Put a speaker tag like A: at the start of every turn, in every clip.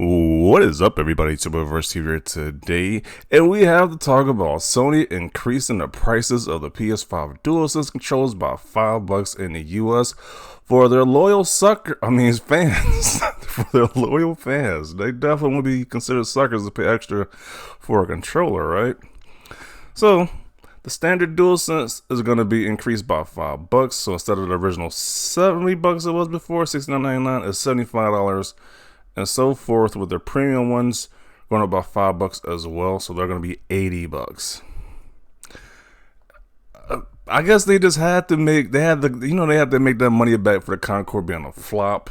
A: What is up, everybody? It's Superverse here today, and we have to talk about Sony increasing the prices of the PS5 DualSense controllers by $5 in the US for their loyal fans. For their loyal fans, they definitely would be considered suckers to pay extra for a controller, right? So the standard DualSense is going to be increased by $5. So instead of the original $70 it was before, $69.99 is $75. And so forth with their premium ones going up by $5 as well, so they're going to be $80. I guess they just had to make they had to make that money back for the Concord being a flop.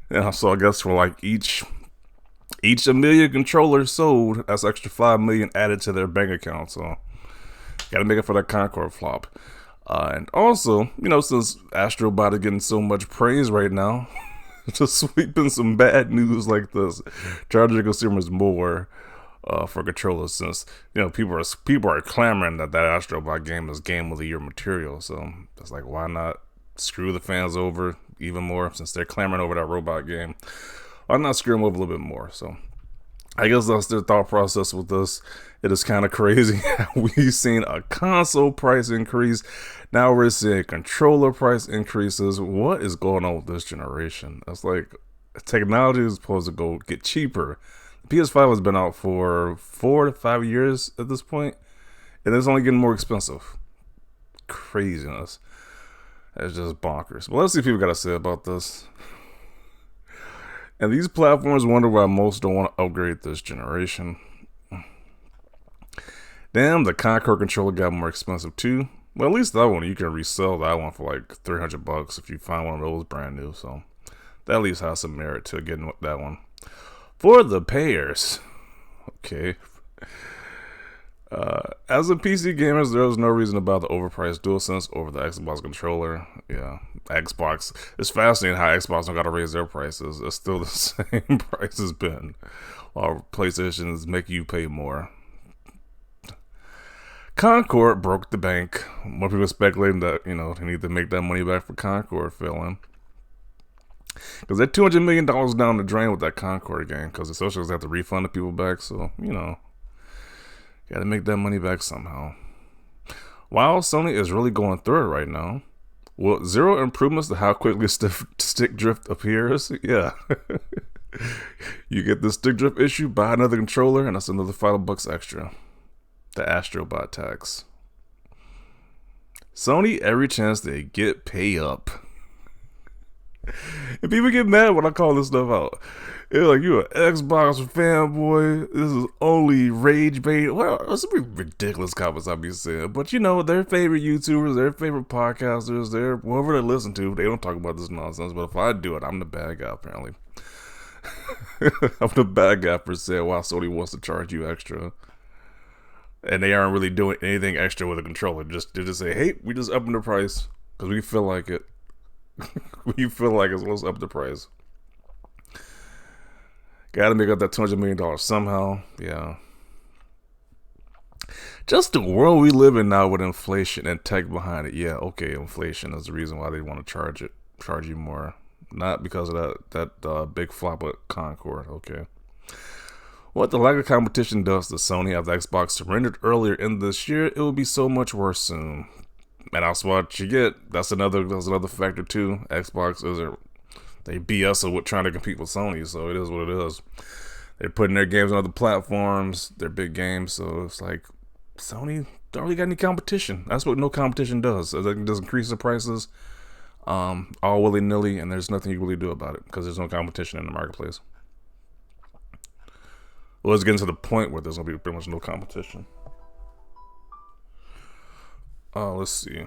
A: And so I guess for like each a million controllers sold, that's extra 5 million added to their bank account. So got to make it for that Concord flop. And also, since Astrobot is getting so much praise right now. Just sweeping some bad news like this, charging consumers more for controllers, since people are clamoring that Astrobot game is Game of the Year material. So it's like, why not screw the fans over even more, since they're clamoring over that robot game? Why not screw them over a little bit more? So I guess that's their thought process with this. It is kind of crazy. We've seen a console price increase. Now we're seeing controller price increases. What is going on with this generation? It's like technology is supposed to go get cheaper. The PS5 has been out for 4 to 5 years at this point, and it's only getting more expensive. Craziness. It's just bonkers. But let's see what people got to say about this. And these platforms wonder why most don't want to upgrade this generation. Damn, the Concord controller got more expensive too. Well, at least that one, you can resell that one for like $300 if you find one of those brand new. So that at least has some merit to getting that one. For the payers, okay. As a PC gamers, there's no reason to buy the overpriced DualSense over the Xbox controller. Yeah, Xbox. It's fascinating how Xbox don't got to raise their prices. It's still the same price as been, while PlayStation's make you pay more. Concord broke the bank. More people speculating that, they need to make that money back for Concord failing. Because they're $200 million down the drain with that Concord game. Because the socials have to refund the people back. So, got to make that money back somehow. While Sony is really going through it right now, well, zero improvements to how quickly stick drift appears. Yeah. You get the stick drift issue, buy another controller, and that's another $5 extra. The Astrobot tax. Sony, every chance they get, pay up. And people get mad when I call this stuff out. They're like, you're an Xbox fanboy. This is only rage bait. Well, it's a ridiculous comments I be saying. But their favorite YouTubers, their favorite podcasters, their whoever they listen to, they don't talk about this nonsense. But if I do it, I'm the bad guy, apparently. I'm the bad guy for saying why Sony wants to charge you extra. And they aren't really doing anything extra with a controller. They just say, hey, we just upping the price because we feel like it. We feel like it's let's up the price. Gotta make up that $200 million somehow. Yeah. Just the world we live in now with inflation and tech behind it. Yeah, okay, inflation is the reason why they want to charge you more. Not because of that big flop with Concord. Okay. What the lack of competition does to Sony after Xbox surrendered earlier in this year, it will be so much worse soon. And that's what you get. That's another factor too. Xbox they BS with trying to compete with Sony, so it is what it is. They're putting their games on other platforms, they're big games, so it's like Sony don't really got any competition. That's what no competition does. It does increase the prices all willy-nilly, and there's nothing you can really do about it because there's no competition in the marketplace. Well, it's getting to the point where there's going to be pretty much no competition. Let's see.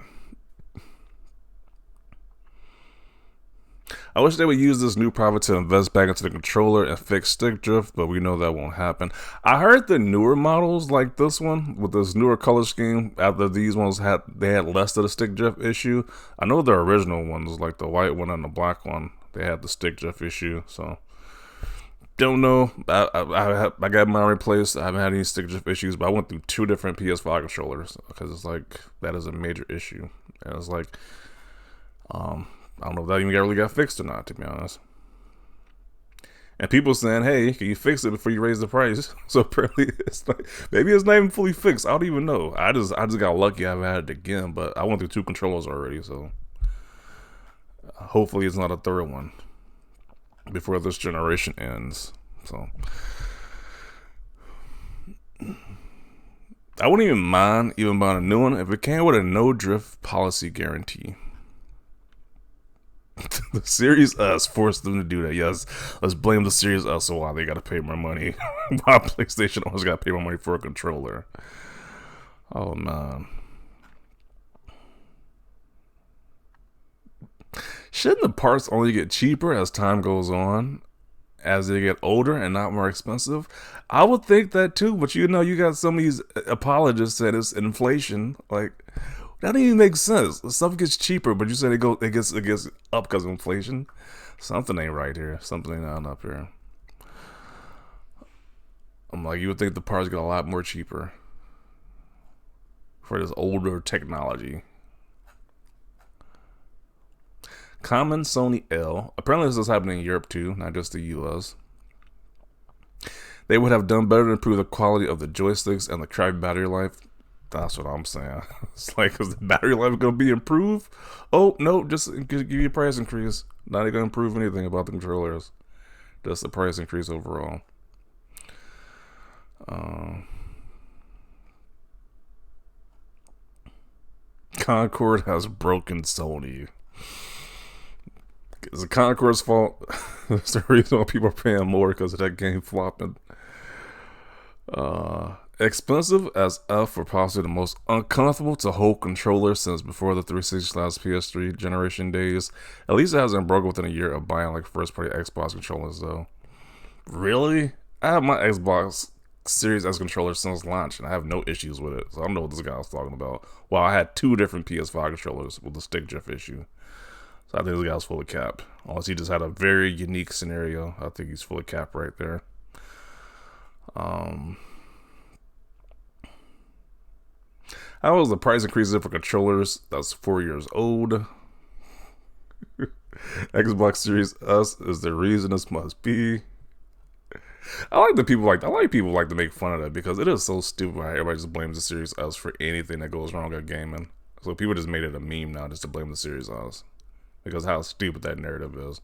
A: I wish they would use this new profit to invest back into the controller and fix stick drift, but we know that won't happen. I heard the newer models like this one, with this newer color scheme, after these ones had less of the stick drift issue. I know the original ones, like the white one and the black one, they had the stick drift issue, so... Don't know. I got mine replaced. I haven't had any stick drift issues, but I went through 2 different PS5 controllers because it's like that is a major issue. And it's like, I don't know if that even really got fixed or not, to be honest. And people saying, "Hey, can you fix it before you raise the price?" So apparently, it's like maybe it's not even fully fixed. I don't even know. I just got lucky. I've had it again, but I went through 2 controllers already, so hopefully it's not a third one before this generation ends. So I wouldn't even mind even buying a new one if it came with a no drift policy guarantee. The Series S forced them to do that. Yes, let's blame the Series S on why they got to pay more money. Why PlayStation always got to pay more money for a controller. Oh man, shouldn't the parts only get cheaper as time goes on, as they get older and not more expensive? I would think that too, but you know, you got some of these apologists that it's inflation. Like that doesn't even make sense. Stuff gets cheaper, but you said it gets up because of inflation. Something ain't right here. Something ain't on up here. I'm like, you would think the parts get a lot more cheaper for this older technology. Common Sony L. Apparently this is happening in Europe too, not just the US. They would have done better to improve the quality of the joysticks and the crappy battery life. That's what I'm saying. It's like, is the battery life going to be improved? Oh, no, just give you a price increase. Not even going to improve anything about the controllers. Just the price increase overall. Concord has broken Sony. Is it Concord's fault? That's the reason why people are paying more, because of that game flopping. Expensive as F for possibly the most uncomfortable to hold controller since before the 360/PS3 generation days. At least it hasn't broken within a year of buying like first party Xbox controllers though. Really? I have my Xbox Series S controller since launch and I have no issues with it. So I don't know what this guy was talking about. Well, I had 2 different PS5 controllers with the stick drift issue. So I think this guy's full of cap. Unless he just had a very unique scenario. I think he's full of cap right there. How was the price increases for controllers that's 4 years old? Xbox Series S is the reason this must be. I like people like to make fun of that because it is so stupid how everybody just blames the Series S for anything that goes wrong at gaming. So people just made it a meme now just to blame the Series S because how stupid that narrative is.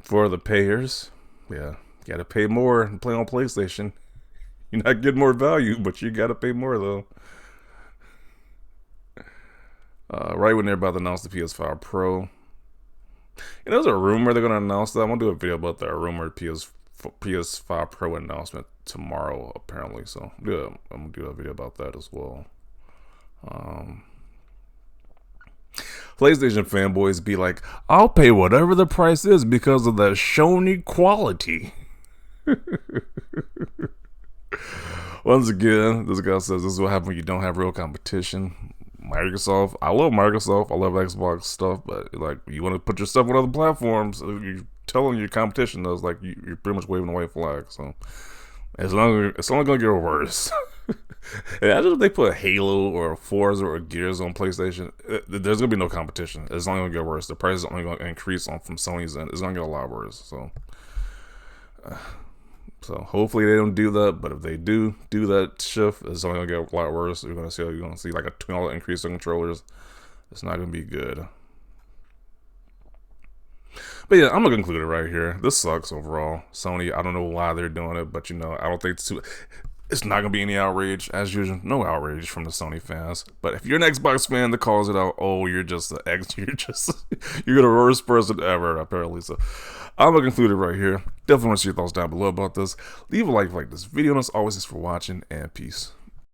A: For the payers, yeah, you gotta pay more and play on PlayStation. You're not getting more value, but you gotta pay more though. Right when they're about to announce the PS5 Pro. And there's a rumor they're gonna announce that. I'm gonna do a video about that rumored PS5 Pro announcement tomorrow, apparently. So I'm gonna do a video about that as well. PlayStation fanboys be like, I'll pay whatever the price is because of the Sony quality. Once again, this guy says this is what happens when you don't have real competition. Microsoft, I love Microsoft, I love Xbox stuff, but like you want to put your stuff on other platforms, you're telling your competition does, like you're pretty much waving a white flag. So it's only gonna get worse. Imagine if they put Halo or Forza or Gears on PlayStation, there's gonna be no competition. It's only gonna get worse. The price is only gonna increase from Sony's end. It's gonna get a lot worse. So hopefully they don't do that, but if they do that shift, it's only gonna get a lot worse. You're gonna see like a $20 increase in controllers. It's not gonna be good. But yeah, I'm gonna conclude it right here. This sucks overall. Sony, I don't know why they're doing it, but I don't think it's not gonna be any outrage as usual. No outrage from the Sony fans. But if you're an Xbox fan that calls it out, oh, you're the worst person ever, apparently. So I'm gonna conclude it right here. Definitely want to see your thoughts down below about this. Leave a like this video, and as always, thanks for watching, and peace.